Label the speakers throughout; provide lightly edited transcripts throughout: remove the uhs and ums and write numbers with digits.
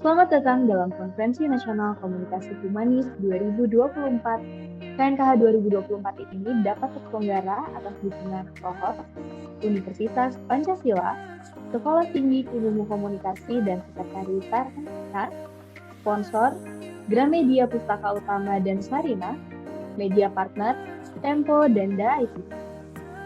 Speaker 1: Selamat datang dalam Konferensi Nasional Komunikasi Humanis 2024. KNKH 2024 ini dapat terselenggara atas dukungan Prohos, Universitas Pancasila, Sekolah Tinggi Ilmu Komunikasi dan Sekretariatan, sponsor, Gramedia Pustaka Utama dan Sarina, media partner, Tempo dan DAIC.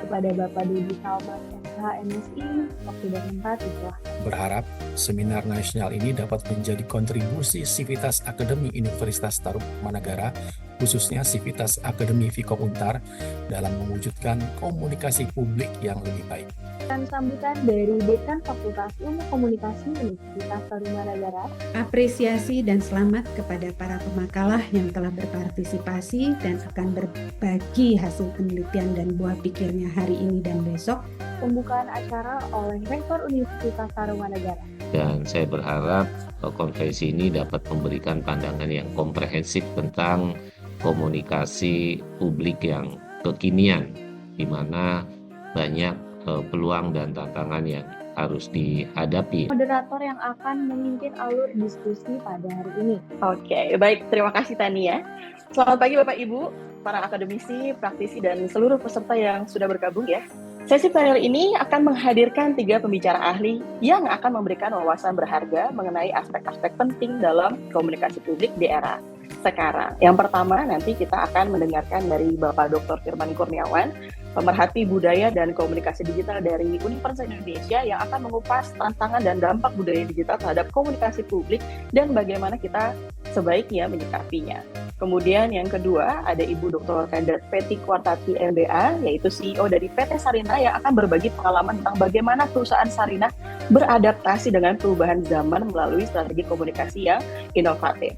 Speaker 1: Kepada Bapak Dodi Salman, MSI, waktu dan tempat dipersilahkan.
Speaker 2: Berharap seminar nasional ini dapat menjadi kontribusi Sivitas Akademi Universitas Tarumanagara, khususnya Sivitas Akademi Vkom Untar, dalam mewujudkan komunikasi publik yang lebih baik.
Speaker 1: Dan sambutan dari Dekan Fakultas Ilmu Komunikasi Universitas Tarumanagara.
Speaker 3: Apresiasi dan selamat kepada para pemakalah yang telah berpartisipasi dan akan berbagi hasil penelitian dan buah pikirnya hari ini dan besok.
Speaker 1: Pembukaan acara oleh Rektor Universitas Tarumanagara.
Speaker 4: Dan saya berharap konferensi ini dapat memberikan pandangan yang komprehensif tentang komunikasi publik yang kekinian, di mana banyak peluang dan tantangan yang harus dihadapi.
Speaker 1: Moderator yang akan memimpin alur diskusi pada hari ini.
Speaker 5: Oke, baik. Terima kasih Tania. Selamat pagi Bapak Ibu, para akademisi, praktisi, dan seluruh peserta yang sudah bergabung ya. Sesi panel ini akan menghadirkan 3 pembicara ahli yang akan memberikan wawasan berharga mengenai aspek-aspek penting dalam komunikasi publik di era sekarang. Yang pertama, nanti kita akan mendengarkan dari Bapak Dr. Firman Kurniawan, pemerhati budaya dan komunikasi digital dari Universitas Indonesia, yang akan mengupas tantangan dan dampak budaya digital terhadap komunikasi publik dan bagaimana kita sebaiknya menyikapinya. Kemudian yang kedua, ada Ibu Dr. Kandat Fety Kwartati MBA, yaitu CEO dari PT Sarina, yang akan berbagi pengalaman tentang bagaimana perusahaan Sarina beradaptasi dengan perubahan zaman melalui strategi komunikasi yang inovatif.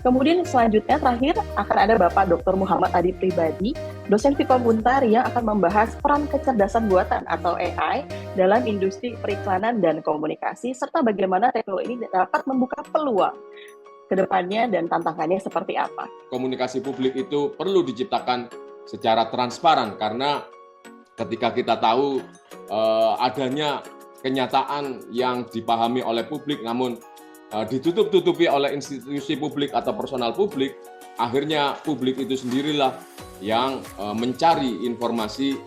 Speaker 5: Kemudian selanjutnya terakhir akan ada Bapak Dr. Muhammad Adi Pribadi, dosen Vkom Untar, yang akan membahas peran kecerdasan buatan atau AI dalam industri periklanan dan komunikasi, serta bagaimana teknologi ini dapat membuka peluang ke depannya dan tantangannya seperti apa.
Speaker 6: Komunikasi publik itu perlu diciptakan secara transparan, karena ketika kita tahu adanya kenyataan yang dipahami oleh publik namun ditutup-tutupi oleh institusi publik atau personal publik, akhirnya publik itu sendirilah yang mencari informasi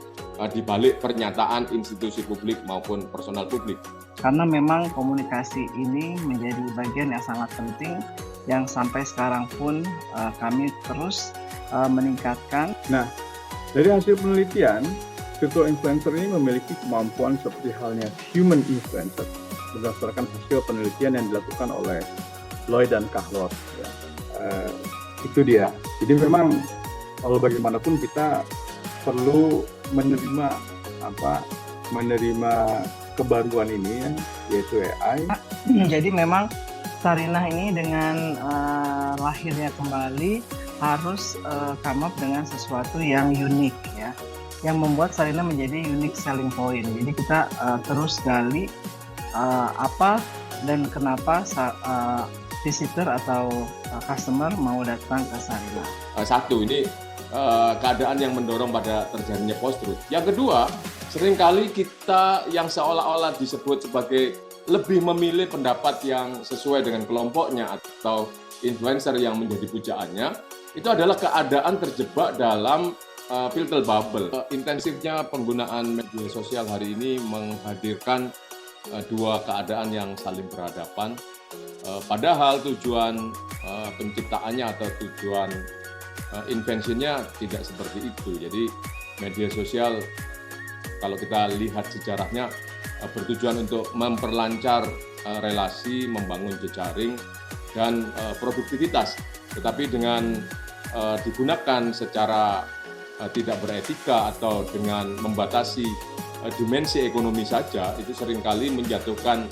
Speaker 6: di balik pernyataan institusi publik maupun personal publik.
Speaker 7: Karena memang komunikasi ini menjadi bagian yang sangat penting yang sampai sekarang pun kami terus meningkatkan.
Speaker 8: Nah, dari hasil penelitian, virtual influencer ini memiliki kemampuan seperti halnya human influencer berdasarkan hasil penelitian yang dilakukan oleh Lloyd dan Kahlot. Ya. Itu dia. Jadi memang kalau bagaimanapun kita perlu menerima kebaruan ini ya, yaitu AI.
Speaker 7: Jadi memang Sarina ini dengan lahirnya kembali harus come up dengan sesuatu yang unik ya, yang membuat Sarina menjadi unique selling point. Jadi kita terus gali apa dan kenapa visitor atau customer mau datang ke Sarina.
Speaker 6: Satu, ini keadaan yang mendorong pada terjadinya post-truth. Yang kedua, seringkali kita yang seolah-olah disebut sebagai lebih memilih pendapat yang sesuai dengan kelompoknya atau influencer yang menjadi pujaannya, itu adalah keadaan terjebak dalam filter bubble. Intensifnya penggunaan media sosial hari ini menghadirkan 2 keadaan yang saling berhadapan, padahal tujuan penciptaannya atau tujuan invensinya tidak seperti itu. Jadi media sosial kalau kita lihat sejarahnya bertujuan untuk memperlancar relasi, membangun jejaring dan produktivitas. Tetapi dengan digunakan secara tidak beretika atau dengan membatasi dimensi ekonomi saja, itu seringkali menjatuhkan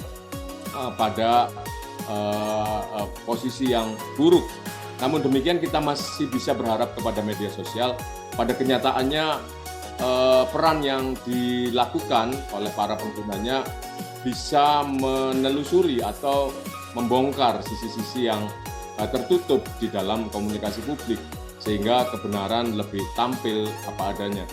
Speaker 6: pada posisi yang buruk. Namun demikian kita masih bisa berharap kepada media sosial. Pada kenyataannya peran yang dilakukan oleh para penggunanya bisa menelusuri atau membongkar sisi-sisi yang tertutup di dalam komunikasi publik, sehingga kebenaran lebih tampil apa adanya.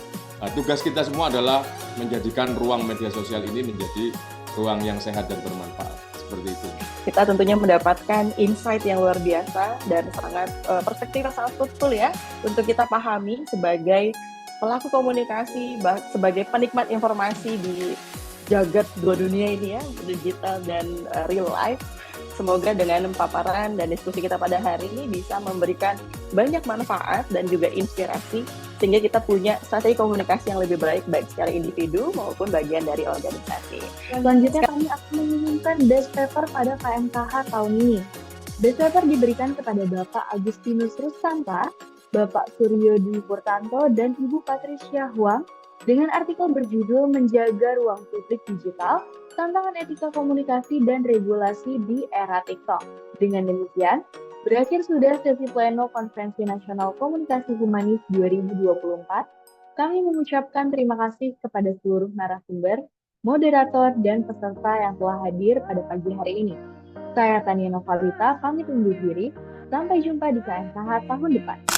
Speaker 6: Tugas kita semua adalah menjadikan ruang media sosial ini menjadi ruang yang sehat dan bermanfaat. seperti itu.
Speaker 5: Kita tentunya mendapatkan insight yang luar biasa dan sangat perspektif yang sangat fruitful ya untuk kita pahami sebagai pelaku komunikasi, sebagai penikmat informasi di jagat dua dunia ini ya, digital dan real life. Semoga dengan paparan dan diskusi kita pada hari ini bisa memberikan banyak manfaat dan juga inspirasi sehingga kita punya strategi komunikasi yang lebih baik secara individu maupun bagian dari organisasi.
Speaker 1: Selanjutnya kami akan mengumumkan best paper pada KMKH tahun ini. Best paper diberikan kepada Bapak Agustinus Rustanta, Bapak Suryo Dwi Purtanto, dan Ibu Patricia Huang dengan artikel berjudul Menjaga Ruang Publik Digital, Tantangan Etika Komunikasi dan Regulasi di Era TikTok. Dengan demikian, berakhir sudah sesi pleno Konferensi Nasional Komunikasi Humanis 2024. Kami mengucapkan terima kasih kepada seluruh narasumber, moderator, dan peserta yang telah hadir pada pagi hari ini. Saya Tania Novalita, pamit undur diri. Sampai jumpa di KMKH tahun depan.